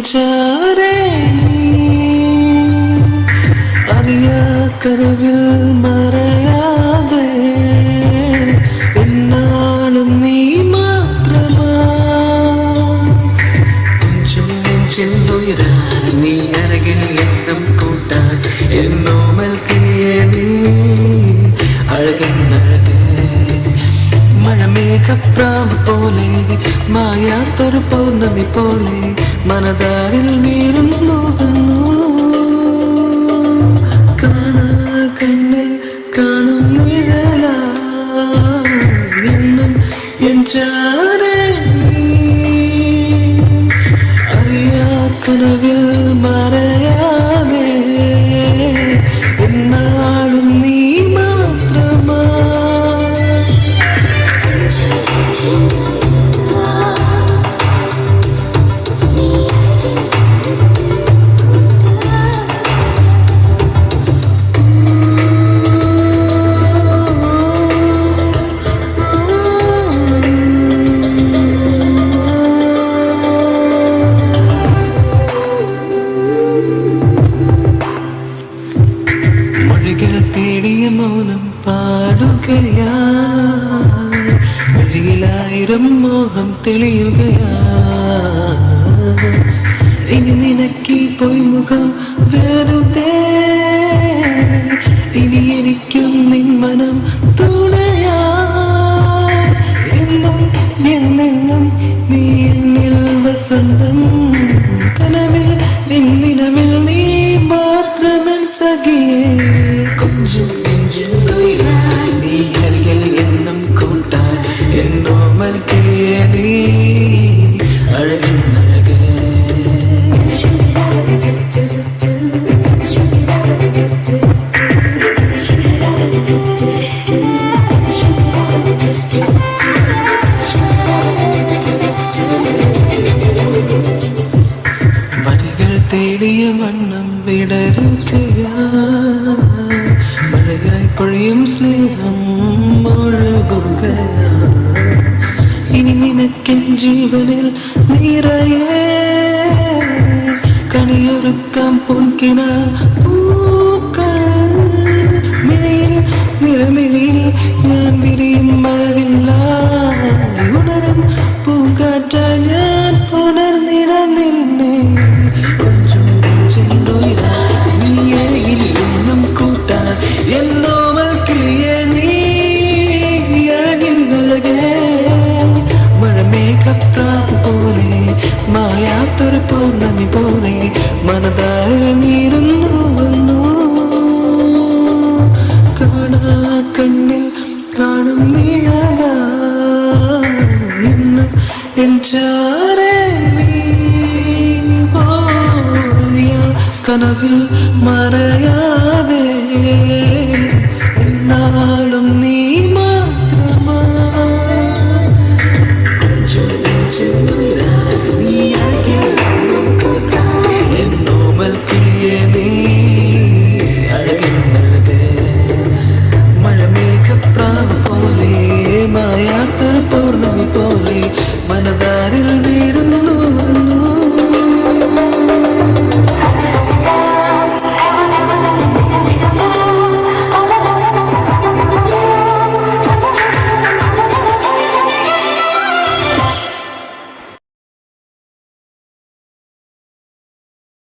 ചാരേ അറിയാ കനവിൽ മറയാതെ എന്നാളും നീ മാത്രമാ കൊഞ്ചും നെഞ്ചിൽ ഉയരാൻ നീ അരകിൽ എന്നും കൂട്ടാൻ എന്നോമൽ കിളിയേ നീ അഴകെന്നഴകേ മഴമേഘപ്രാവ് പോലെ മായാത്തൊരു പൗർണമി പോലെ മനതാരിൽ വീരുന്നു കാണാ കണ്ണിൽ കാണും നിഴലാ എന്നും എൻ ചാരേ അറിയാ കനവിൽ മറയാതെ എന്നാളും നീ മാത്രമാ മൊഴികൾ തേടിയ മൗനം പാടുകയാ വഴിയിലായിരം മോഹം തെളിയുകയാ ഇനി നിനക്കി പോയി മുഖം വെറുതെ ഇനി എനിക്കും നിൻ മനം തുണയാ എന്നും എന്നെന്നും നീ എന്നിൽ വസന്തം കനവിൽ നിന്നിനവിൽ നീ മാത്രമൻ സഖിയേ കൊഞ്ചും നെഞ്ചിൽ ഉയരാൻ നീ അരികിൽ എന്നും കൂട്ടാൻ എന്നോമൽ കിളിയേ നീ അഴകെന്നഴകേ വരികൾ തേടിയ വണ്ണം വിടരുകയാ മഴയായി പൊഴിയും സ്നേഹം ഒഴുകുകയാ ഇനി നിനക്കെൻ ജീവനിൽ നിറയെ കണിയൊരുക്കാം പൊൻകിന പൂക്കൾ മിഴിയിൽ നിറമിഴിയിൽ ഞാൻ വിരിയും മഴവില്ല ഉണരും പൂങ്കാറ്റ ഞാൻ പുണർന്നിടം നിന്നെ കൊഞ്ചും നെഞ്ചിലുയരാ നീ അരികിൽ എന്നും കൂട്ടാൻ എന്നോമൽ കിളിയേ നീ അഴകിന്നഴകേ മഴമേഘപ്രാവ് പോലെ മായാത്തൊരു പൗർണമി പോലെ മനതാരിൽ നീരുന്നു വന്നു കാണാ കണ്ണിൽ കാണും നിഴലാ ഇന്ന് എൻ ചാരേ നീ പോയ കനവിൽ മറ